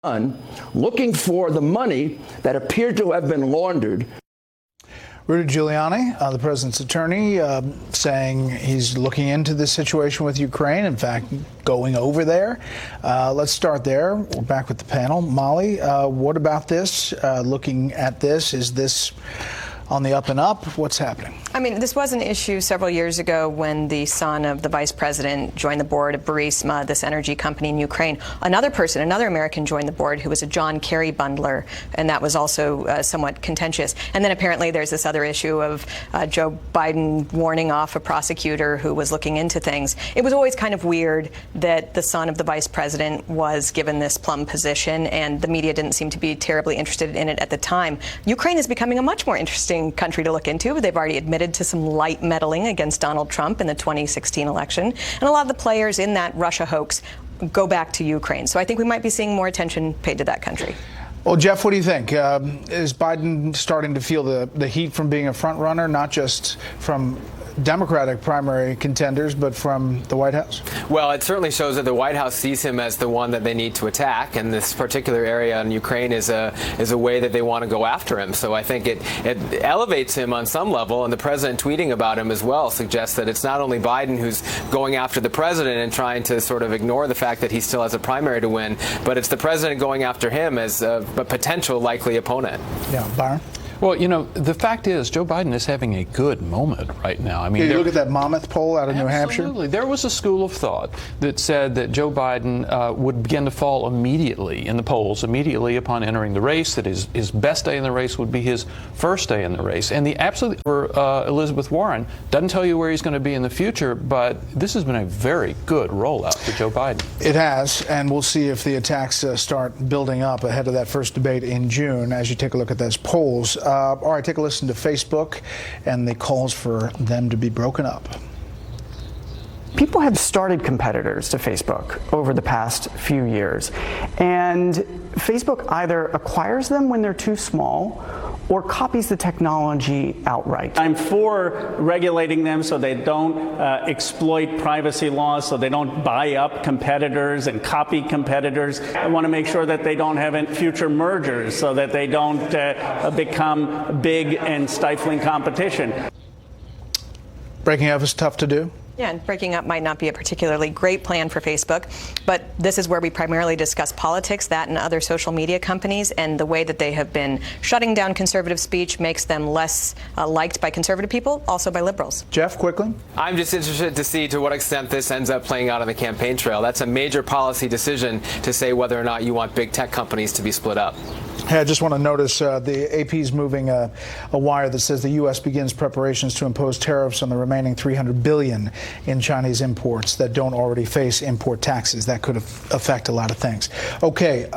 looking for the money that appeared to have been laundered. Rudy Giuliani, the president's attorney, saying he's looking into this situation with Ukraine, in fact, going over there. Let's start there. We're back with the panel. Molly, what about this? Looking at this, is this on the up and up? What's happening? I mean, this was an issue several years ago when the son of the vice president joined the board of Burisma, this energy company in Ukraine. Another American joined the board who was a John Kerry bundler, and that was also somewhat contentious. And then apparently there's this other issue of Joe Biden warning off a prosecutor who was looking into things. It was always kind of weird that the son of the vice president was given this plum position, and the media didn't seem to be terribly interested in it at the time. Ukraine is becoming a much more interesting country to look into. They've already admitted to some light meddling against Donald Trump in the 2016 election. And a lot of the players in that Russia hoax go back to Ukraine. So I think we might be seeing more attention paid to that country. Well, Jeff, what do you think? Is Biden starting to feel the heat from being a front runner, not just from Democratic primary contenders, but from the White House? Well, it certainly shows that the White House sees him as the one that they need to attack, and this particular area in Ukraine is a way that they want to go after him. So I think it elevates him on some level, and the president tweeting about him as well suggests that it's not only Biden who's going after the president and trying to sort of ignore the fact that he still has a primary to win, but it's the president going after him as a potential likely opponent. Yeah, Byron? Well, you know, the fact is Joe Biden is having a good moment right now. I mean, you look at that Monmouth poll out of New Hampshire. Absolutely. There was a school of thought that said that Joe Biden would begin to fall immediately in the polls, immediately upon entering the race, that his best day in the race would be his first day in the race. And the absolute for Elizabeth Warren doesn't tell you where he's going to be in the future, but this has been a very good rollout for Joe Biden. It has, and we'll see if the attacks start building up ahead of that first debate in June as you take a look at those polls. All right, take a listen to Facebook and the calls for them to be broken up. People have started competitors to Facebook over the past few years, and Facebook either acquires them when they're too small or copies the technology outright. I'm for regulating them so they don't exploit privacy laws, so they don't buy up competitors and copy competitors. I want to make sure that they don't have future mergers so that they don't become big and stifling competition. Breaking up is tough to do. Yeah, and breaking up might not be a particularly great plan for Facebook, but this is where we primarily discuss politics, that and other social media companies, and the way that they have been shutting down conservative speech makes them less liked by conservative people, also by liberals. Jeff, quickly? I'm just interested to see to what extent this ends up playing out on the campaign trail. That's a major policy decision to say whether or not you want big tech companies to be split up. Hey, I just want to notice the AP's moving a wire that says the U.S. begins preparations to impose tariffs on the remaining $300 billion in Chinese imports that don't already face import taxes. That could affect a lot of things. Okay,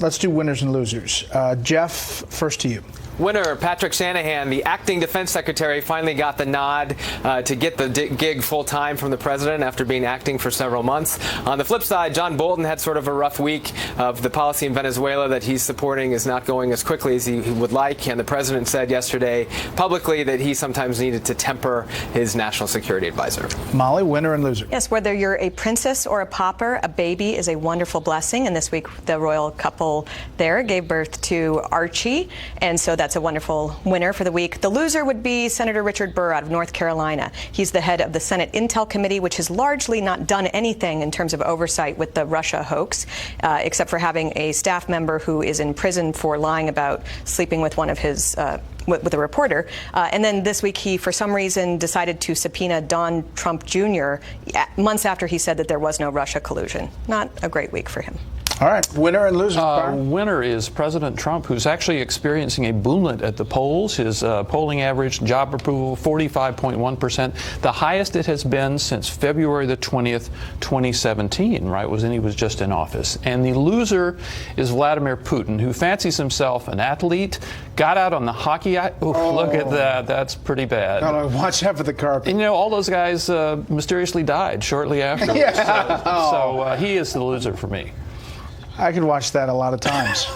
let's do winners and losers. Jeff, first to you. Winner, Patrick Shanahan, the acting defense secretary, finally got the nod to get the gig full-time from the president after being acting for several months. On the flip side, John Bolton had sort of a rough week of the policy in Venezuela that he's supporting is not going as quickly as he would like, and the president said yesterday publicly that he sometimes needed to temper his national security advisor. Molly, winner and loser. Yes, whether you're a princess or a pauper, a baby is a wonderful blessing, and this week the royal couple there gave birth to Archie, and so that's a wonderful winner for the week. The loser would be Senator Richard Burr out of North Carolina. He's the head of the Senate Intel Committee, which has largely not done anything in terms of oversight with the Russia hoax, except for having a staff member who is in prison for lying about sleeping with one of his with a reporter. And then this week he, for some reason, decided to subpoena Don Trump Jr. months after he said that there was no Russia collusion. Not a great week for him. All right, winner and loser. Winner is President Trump, who's actually experiencing a boomlet at the polls. His polling average, job approval, 45.1%, the highest it has been since February the 20th, 2017, right, when he was just in office. And the loser is Vladimir Putin, who fancies himself an athlete, got out on the hockey ice. Look at that. That's pretty bad. Gotta watch out for the carpet. And, you know, all those guys mysteriously died shortly after. Yeah. So he is the loser for me. I could watch that a lot of times.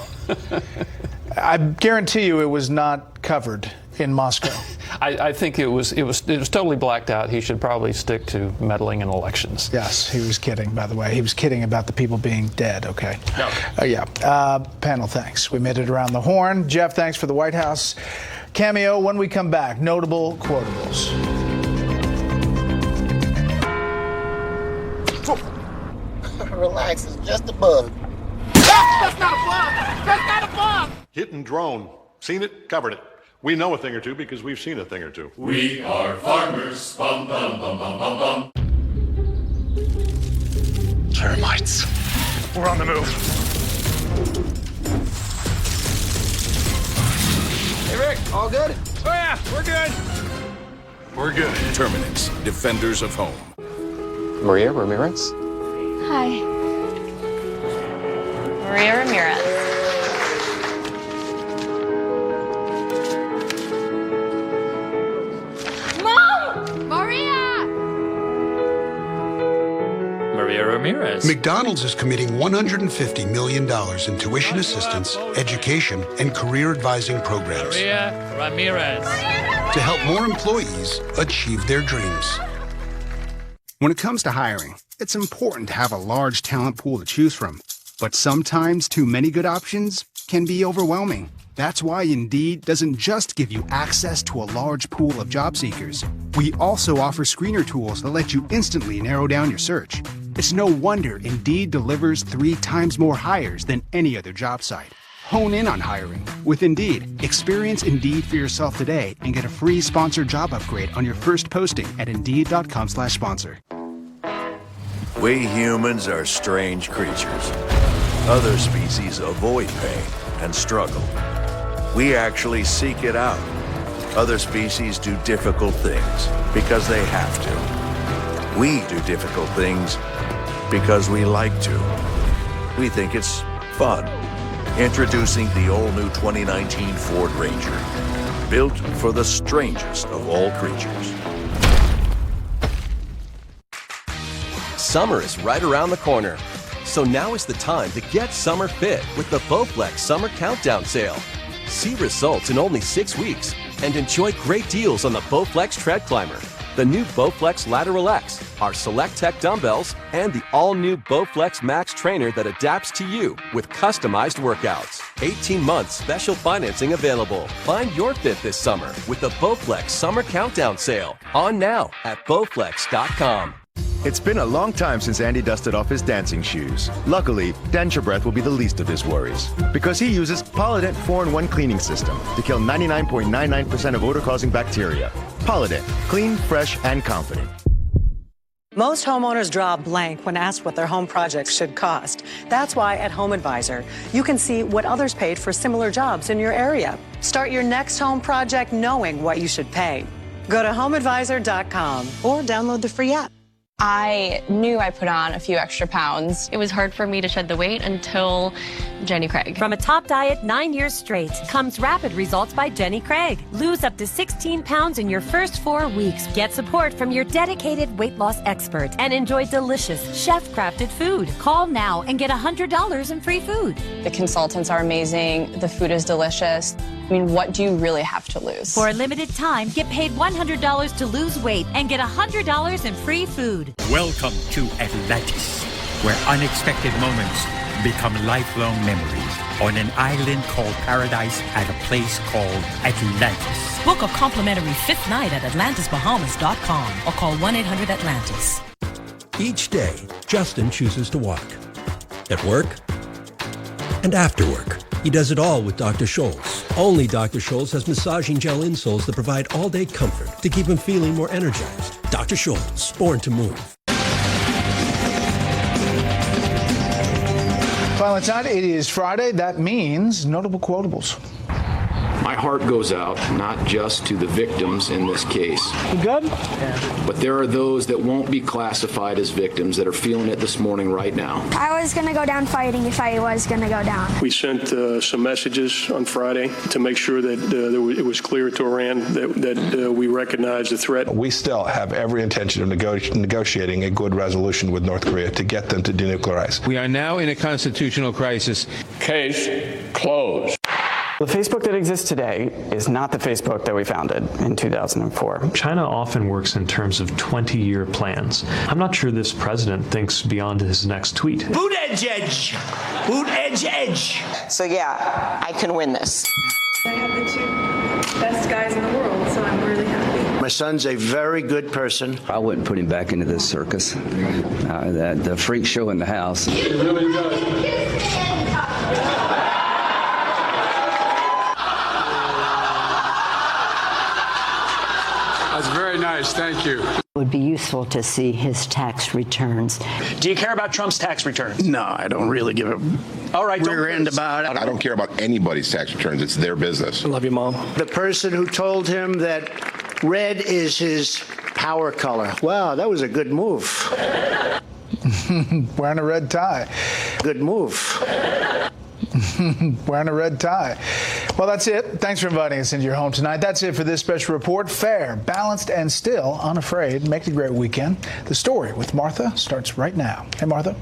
I guarantee you it was not covered in Moscow. I think it was totally blacked out. He should probably stick to meddling in elections. Yes, he was kidding, by the way. He was kidding about the people being dead, okay? No. Panel, thanks. We made it around the horn. Jeff, thanks for the White House cameo. When we come back, notable quotables. Relax, it's just a bug. That's not a bug! That's not a bug! Hit and drone. Seen it, covered it. We know a thing or two because we've seen a thing or two. We are farmers. Bum, bum, bum, bum, bum, bum. Termites. We're on the move. Hey, Rick, all good? Oh, yeah, we're good. We're good. Terminix, defenders of home. Maria Ramirez? Hi. Maria Ramirez. Mom! Maria! Maria Ramirez. McDonald's is committing $150 million in tuition assistance, education, and career advising programs Maria Ramirez. to help more employees achieve their dreams. When it comes to hiring, it's important to have a large talent pool to choose from. But sometimes too many good options can be overwhelming. That's why Indeed doesn't just give you access to a large pool of job seekers. We also offer screener tools that let you instantly narrow down your search. It's no wonder Indeed delivers 3 times more hires than any other job site. Hone in on hiring with Indeed. Experience Indeed for yourself today and get a free sponsored job upgrade on your first posting at Indeed.com/sponsor. We humans are strange creatures. Other species avoid pain and struggle. We actually seek it out. Other species do difficult things because they have to. We do difficult things because we like to. We think it's fun. Introducing the all-new 2019 Ford Ranger. Built for the strangest of all creatures. Summer is right around the corner. So now is the time to get summer fit with the Bowflex Summer Countdown Sale. See results in only 6 weeks and enjoy great deals on the Bowflex Tread Climber, the new Bowflex Lateral X, our Select Tech dumbbells, and the all-new Bowflex Max Trainer that adapts to you with customized workouts. 18-month special financing available. Find your fit this summer with the Bowflex Summer Countdown Sale. On now at Bowflex.com. It's been a long time since Andy dusted off his dancing shoes. Luckily, Denture Breath will be the least of his worries, because he uses Polident 4-in-1 cleaning system to kill 99.99% of odor-causing bacteria. Polident, clean, fresh, and confident. Most homeowners draw a blank when asked what their home projects should cost. That's why at Home Advisor, you can see what others paid for similar jobs in your area. Start your next home project knowing what you should pay. Go to homeadvisor.com or download the free app. I knew I put on a few extra pounds. It was hard for me to shed the weight until Jenny Craig. From a top diet 9 years straight comes Rapid Results by Jenny Craig. Lose up to 16 pounds in your first 4 weeks. Get support from your dedicated weight loss expert and enjoy delicious chef-crafted food. Call now and get $100 in free food. The consultants are amazing. The food is delicious. I mean, what do you really have to lose? For a limited time, get paid $100 to lose weight and get $100 in free food. Welcome to Atlantis, where unexpected moments become lifelong memories on an island called Paradise at a place called Atlantis. Book a complimentary 5th night at AtlantisBahamas.com or call 1-800-ATLANTIS. Each day, Justin chooses to walk. At work and after work. He does it all with Dr. Scholl's. Only Dr. Scholl's has massaging gel insoles that provide all-day comfort to keep him feeling more energized. Dr. Scholl's, born to move. Violent Night, it is Friday. That means notable quotables. My heart goes out not just to the victims in this case. You good? But there are those that won't be classified as victims that are feeling it this morning right now. I was going to go down fighting if I was going to go down. We sent some messages on Friday to make sure that it was clear to Iran that we recognize the threat. We still have every intention of negotiating a good resolution with North Korea to get them to denuclearize. We are now in a constitutional crisis. Case closed. The Facebook that exists today is not the Facebook that we founded in 2004. China often works in terms of 20-year plans. I'm not sure this president thinks beyond his next tweet. Boot edge edge. Boot edge edge. So yeah, I can win this. I have the two best guys in the world, so I'm really happy. My son's a very good person. I wouldn't put him back into this circus. The freak show in the house. It really does. That's very nice. Thank you. It would be useful to see his tax returns. Do you care about Trump's tax returns? No, I don't really give a All right, rear end about it. I don't care about anybody's tax returns. It's their business. I love you, Mom. The person who told him that red is his power color. Wow, that was a good move. Wearing a red tie. Good move. Wearing a red tie. Well, that's it. Thanks for inviting us into your home tonight. That's it for this special report. Fair, balanced, and still unafraid. Make it a great weekend. The story with Martha starts right now. Hey, Martha.